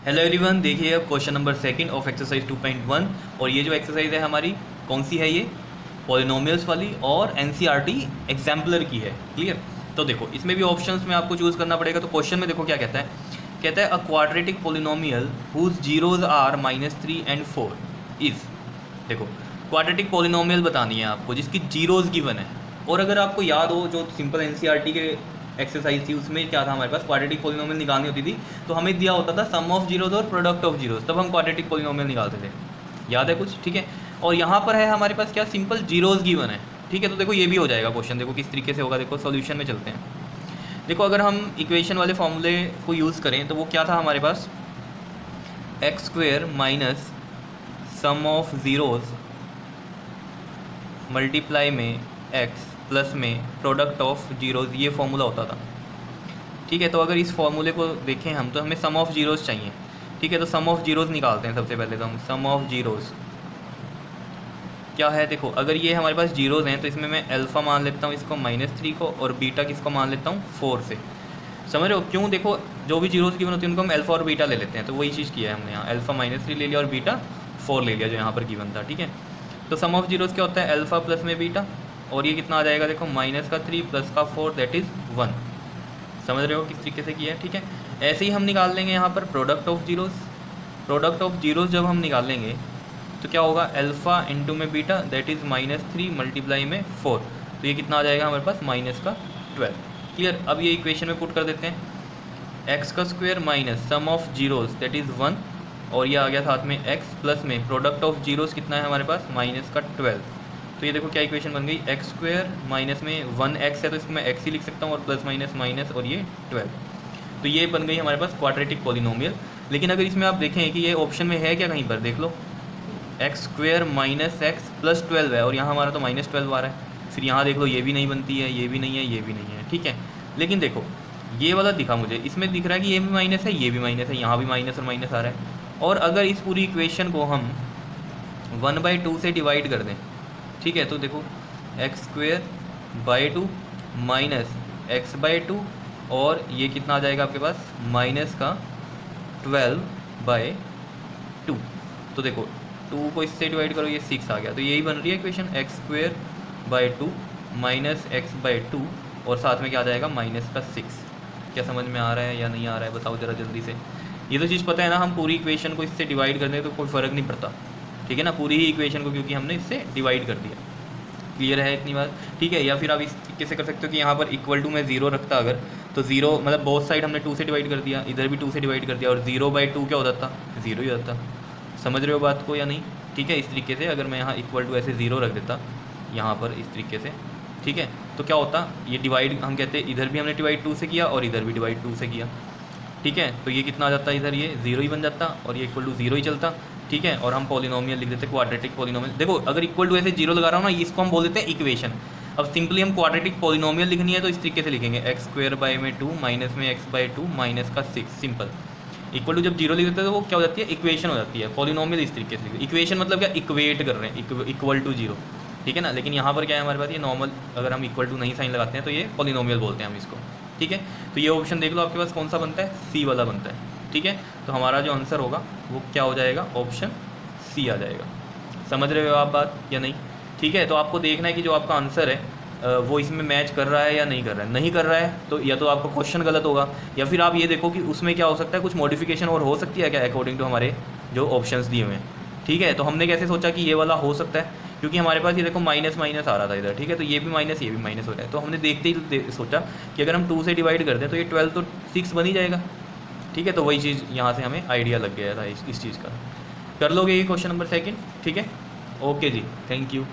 Hello everyone, देखिए अब question number second of exercise 2.1। और ये जो एक्सरसाइज है हमारी कौन सी है, ये पॉलिनोमियल्स वाली और एनसीईआरटी एग्जाम्पलर की है। क्लियर। तो देखो इसमें भी ऑप्शंस में आपको चूज़ करना पड़ेगा। तो क्वेश्चन में देखो क्या कहता है a quadratic polynomial whose zeros are -3 and 4 is. देखो क्वाड्रेटिक पॉलिनोमियल बतानी है आपको जिसकी जीरोज गिवन है। और अगर आपको याद हो जो सिंपल एनसीईआरटी के एक्सरसाइज थी उसमें क्या था, हमारे पास क्वाड्रेटिक पॉलिनोमियल निकालनी होती थी तो हमें दिया होता था सम ऑफ जीरोज और प्रोडक्ट ऑफ जीरोज, तब हम क्वाड्रेटिक पॉलिनोमियल निकालते थे। याद है कुछ? ठीक है। और यहाँ पर है हमारे पास क्या, सिंपल जीरोज गिवन है। ठीक है, तो देखो ये भी हो जाएगा क्वेश्चन। देखो किस तरीके से होगा, देखो सॉल्यूशन में चलते हैं। देखो अगर हम इक्वेशन वाले फॉर्मूले को यूज़ करें तो वो क्या था हमारे पास, x² minus sum of zeros multiply में x प्लस में प्रोडक्ट ऑफ जीरोज़, ये फॉर्मूला होता था। ठीक है, तो अगर इस फॉर्मूले को देखें हम तो हमें सम ऑफ जीरोज़ चाहिए। ठीक है, तो सम ऑफ जीरोज़ निकालते हैं सबसे पहले। तो हम सम ऑफ जीरोज़ क्या है, देखो अगर ये हमारे पास जीरोज़ हैं तो इसमें मैं अल्फ़ा मान लेता हूँ इसको -3 को, और बीटा किसको मान लेता हूँ 4 से। समझ रहे हो क्यों? देखो जो भी जीरोज़ गिवन होती है उनको हम अल्फ़ा और बीटा ले लेते हैं, तो वही चीज़ किया है हमने यहाँ। अल्फ़ा -3 ले लिया और बीटा 4 ले लिया जो यहाँ पर गिवन था। ठीक है, तो सम ऑफ जीरोज़ क्या होता है, अल्फ़ा प्लस में बीटा, और ये कितना आ जाएगा, देखो -3 प्लस 4 दैट इज़ 1। समझ रहे हो किस तरीके से किया है? ठीक है, ऐसे ही हम निकाल लेंगे यहाँ पर product of zeros. Product of zeros जब हम निकालेंगे तो क्या होगा, अल्फ़ा इंटू में बीटा दैट इज़ -3 मल्टीप्लाई में 4, तो ये कितना आ जाएगा हमारे पास -12। क्लियर। अब ये इक्वेशन में पुट कर देते हैं, x² minus sum of zeros that is 1, और ये आ गया साथ में x प्लस में प्रोडक्ट ऑफ जीरोज़ कितना है हमारे पास -12। तो ये देखो क्या इक्वेशन बन गई, x² माइनस में 1x है तो इसको मैं x ही लिख सकता हूँ, और प्लस माइनस माइनस और ये 12। तो ये बन गई हमारे पास क्वाड्रेटिक पॉलिनोमियल। लेकिन अगर इसमें आप देखें कि ये ऑप्शन में है क्या, कहीं पर देख लो, x² माइनस x प्लस 12 है और यहाँ हमारा तो -12 आ रहा है। फिर यहाँ देख लो ये भी नहीं बनती है, ये भी नहीं है, ये भी नहीं है। ठीक है, लेकिन देखो ये वाला दिखा मुझे, इसमें दिख रहा है कि ये भी माइनस है, ये भी माइनस है, यहाँ भी माइनस और माइनस आ रहा है। और अगर इस पूरी इक्वेशन को हम 1/2 से डिवाइड कर दें, ठीक है, तो देखो x²/2 माइनस x/2, और ये कितना आ जाएगा आपके पास -12/2। तो देखो 2 को इससे डिवाइड करो, ये 6 आ गया। तो यही बन रही है इक्वेशन, x²/2 माइनस x/2, और साथ में क्या आ जाएगा -6। क्या समझ में आ रहा है या नहीं आ रहा है, बताओ ज़रा जल्दी से। ये तो चीज़ पता है ना, हम पूरी इक्वेशन को इससे डिवाइड कर दें तो कोई फ़र्क नहीं पड़ता। ठीक है ना, पूरी ही इक्वेशन को, क्योंकि हमने इससे डिवाइड कर दिया। क्लियर है इतनी बात? ठीक है। या फिर आप इस तरीके से कर सकते हो कि यहाँ पर इक्वल टू में 0 रखता अगर, तो 0 मतलब बोथ साइड हमने 2 से डिवाइड कर दिया, इधर भी 2 से डिवाइड कर दिया, और 0/2 क्या हो जाता, 0 ही होता। समझ रहे हो बात को या नहीं? ठीक है, इस तरीके से अगर मैं यहाँ इक्वल टू ऐसे 0 रख देता यहाँ पर इस तरीके से, ठीक है, तो क्या होता, ये डिवाइड हम कहते हैं, इधर भी हमने डिवाइड 2 से किया और इधर भी डिवाइड 2 से किया। ठीक है, तो ये कितना आ जाता, इधर ये 0 ही बन जाता और ये इक्वल टू 0 ही चलता। ठीक है, और हम पॉलिनोमियल लिख देते क्वाड्रेटिक पॉलिनोमियल। देखो अगर इक्वल टू ऐसे 0 लगा रहा हूँ ना, इसको हम बोल देते हैं इक्वेशन। अब सिंपली हम क्वाड्रेटिक पॉलिनोमियल लिखनी है तो इस तरीके से लिखेंगे, x² माइनस में x/2 -6। सिंपल। इक्वल टू जब 0 लिख देते हैं तो वो क्या हो जाती है, इक्वेशन हो जाती है। पॉलिनोमियल इस तरीके से, इक्वेशन मतलब क्या, इक्वेट कर रहे हैं, इक्वल टू 0। ठीक है ना, लेकिन यहाँ पर क्या है हमारे पास, ये नॉर्मल, अगर हम इक्वल टू नहीं साइन लगाते हैं तो ये पॉलिनोमियल बोलते हैं हम इसको। ठीक है, तो ये ऑप्शन देख लो आपके पास कौन सा बनता है, सी वाला बनता है। ठीक है, तो हमारा जो आंसर होगा वो क्या हो जाएगा, ऑप्शन सी आ जाएगा। समझ रहे हो आप बात या नहीं? ठीक है, तो आपको देखना है कि जो आपका आंसर है वो इसमें मैच कर रहा है या नहीं कर रहा है। नहीं कर रहा है तो या तो आपका क्वेश्चन गलत होगा, या फिर आप ये देखो कि उसमें क्या हो सकता है, कुछ मॉडिफिकेशन और हो सकती है क्या अकॉर्डिंग टू हमारे जो ऑप्शंस दिए हुए हैं। ठीक है, तो हमने कैसे सोचा कि ये वाला हो सकता है, क्योंकि हमारे पास ये देखो माइनस माइनस आ रहा था इधर। ठीक है, तो ये भी माइनस, ये भी माइनस हो रहा है, तो हमने देखते ही सोचा कि अगर हम 2 से डिवाइड कर दें तो ये 12 तो 6 बन ही जाएगा। ठीक है, तो वही चीज़ यहाँ से हमें आइडिया लग गया था इस चीज़ का। कर लोगे ये क्वेश्चन नंबर सेकंड? ठीक है, ओके जी, थैंक यू।